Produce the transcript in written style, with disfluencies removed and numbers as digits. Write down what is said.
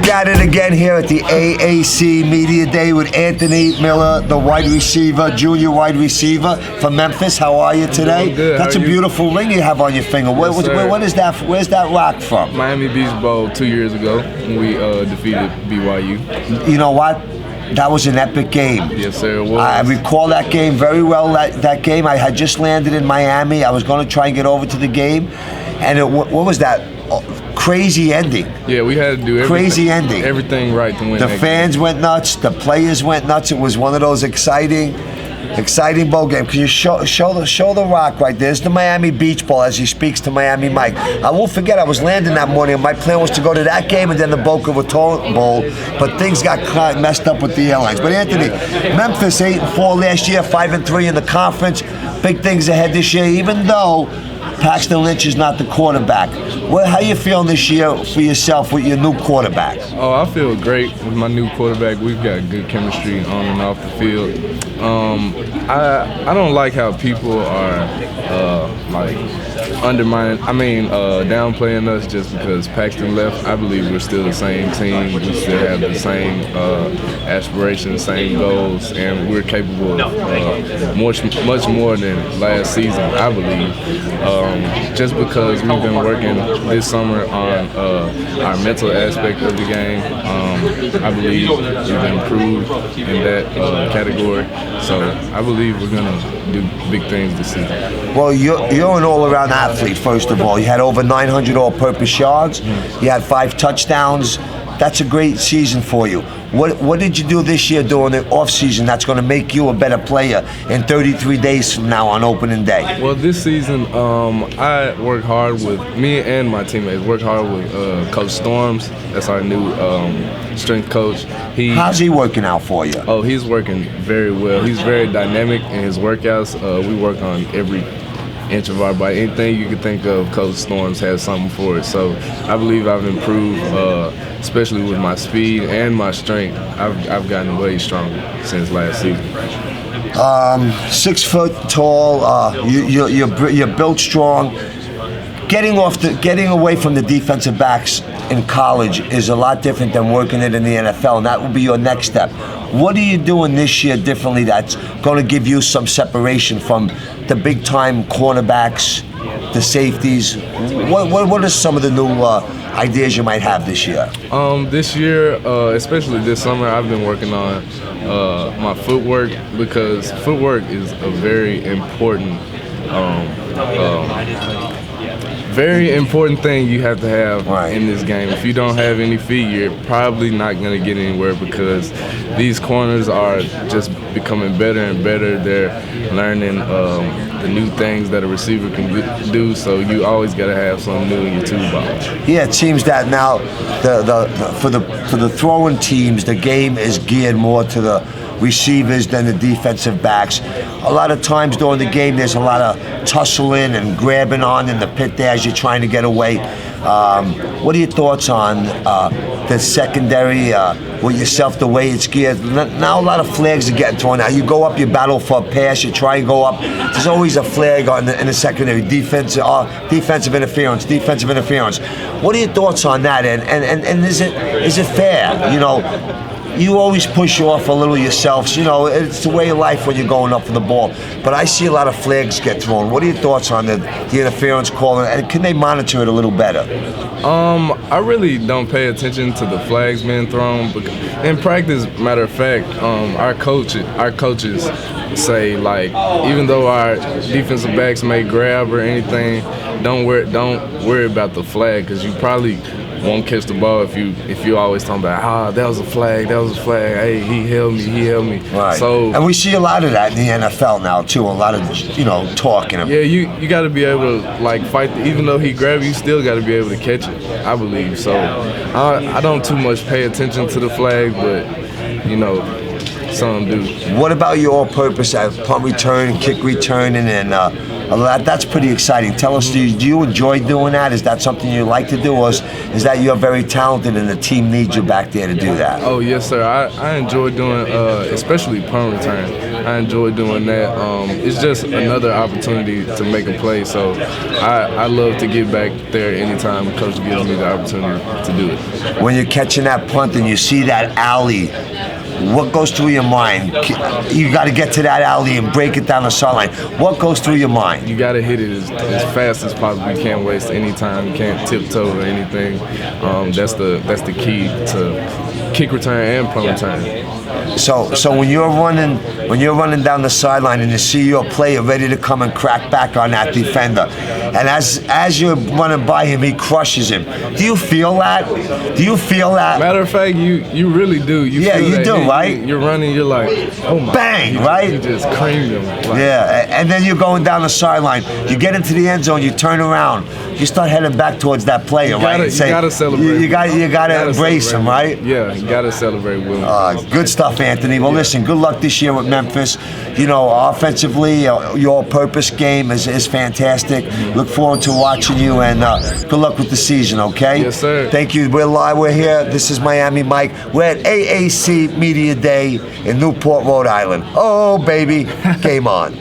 Back at it again here at the AAC Media Day with Anthony Miller, the wide receiver, junior wide receiver from Memphis. How are you today? Good. That's a beautiful ring you have on your finger. What is that? Where's that rock from? Miami Beach Bowl 2 years ago when we defeated BYU. You know what? That was an epic game. Yes, sir, it was. I recall that game very well. That game, I had just landed in Miami. I was going to try and get over to the game. And what was that? Crazy ending. Yeah, we had to do everything right to win. The fans went nuts. The players went nuts. It was one of those exciting bowl games. Can you show the rock right there? There's the Miami Beach Bowl as he speaks to Miami Mike. I won't forget, I was landing that morning, and my plan was to go to that game and then the Boca Raton Bowl, but things got messed up with the airlines. But Anthony, Memphis 8-4 last year, 5-3 in the conference. Big things ahead this year, even though Paxton Lynch is not the quarterback. How you feeling this year for yourself with your new quarterback? Oh, I feel great with my new quarterback. We've got good chemistry on and off the field. I don't like how people are downplaying us just because Paxton left. I believe we're still the same team. We still have the same aspirations, same goals, and we're capable of much more than last season, I believe. Just because we've been working this summer on our mental aspect of the game, I believe we've improved in that category. So I believe we're going to do big things this season. Well, you're an all-around athlete, first of all. You had over 900 all-purpose yards. You had 5 touchdowns. That's a great season for you. What did you do this year during the off-season that's going to make you a better player in 33 days from now on opening day? Well, this season, I worked hard with me and my teammates. Worked hard with Coach Storms. That's our new strength coach. How's he working out for you? Oh, he's working very well. He's very dynamic in his workouts. We work on every inch of our body. Anything you could think of, Coach Storms has something for it. So I believe I've improved, especially with my speed and my strength. I've gotten way stronger since last season. 6 foot tall. You're built strong. Getting away from the defensive backs in college is a lot different than working it in the NFL, and that will be your next step. What are you doing this year differently that's going to give you some separation from the big-time cornerbacks, the safeties? What are some of the new ideas you might have this year? This year, especially this summer, I've been working on my footwork, because footwork is a very important thing you have to have in this game. If you don't have any feet, you're probably not going to get anywhere, because these corners are just becoming better and better. They're learning the new things that a receiver can do, so you always got to have something new in your toolbox. Yeah, it seems that now for the throwing teams, the game is geared more to the receivers than the defensive backs. A lot of times during the game, there's a lot of tussling and grabbing on in the pit there as you're trying to get away. What are your thoughts on the secondary with yourself, the way it's geared? Now a lot of flags are getting thrown out. You go up, you battle for a pass, you try and go up. There's always a flag in the secondary. Defensive interference. What are your thoughts on that? And is it fair? You know, you always push off a little yourselves. You know, it's the way of life when you're going up for the ball. But I see a lot of flags get thrown. What are your thoughts on the interference call, and can they monitor it a little better? I really don't pay attention to the flags being thrown. In practice, matter of fact, our coaches say, like, even though our defensive backs may grab or anything, don't worry about the flag, because you probably won't catch the ball if you always talking about, that was a flag, hey, he held me. Right. So, and we see a lot of that in the NFL now too, a lot of talking. Yeah, you got to be able to like fight. Even though he grabbed you, still got to be able to catch it, I believe. So I don't too much pay attention to the flag, but some do. What about your all-purpose punt return, kick returning, and that's pretty exciting. Tell us, do you enjoy doing that? Is that something you like to do, or is that you're very talented and the team needs you back there to do that? Oh, yes, sir. I enjoy doing, especially punt return. I enjoy doing that. It's just another opportunity to make a play, so I love to get back there anytime the coach gives me the opportunity to do it. When you're catching that punt and you see that alley, what goes through your mind? You got to get to that alley and break it down the sideline. What goes through your mind? You got to hit it as fast as possible. You can't waste any time. You can't tiptoe or anything. That's the key to kick return and punt return. So when you're running down the sideline and you see your player ready to come and crack back on that defender, and as you're running by him, he crushes him. Do you feel that? Do you feel that? Matter of fact, you really do. You do, right? You're running, you're like, oh my. Bang, right? You just creamed him. Like, yeah, and then you're going down the sideline. You get into the end zone, you turn around, you start heading back towards that player, right? You gotta celebrate. You gotta embrace him, right? Yeah, you gotta celebrate with him. Good stuff, Anthony. Well, listen, good luck this year with Memphis. You know, offensively, your all-purpose game is fantastic. Look forward to watching you, and good luck with the season, okay? Yes, sir. Thank you. We're live. We're here. This is Miami Mike. We're at AAC Media Day in Newport, Rhode Island. Oh, baby. Game on.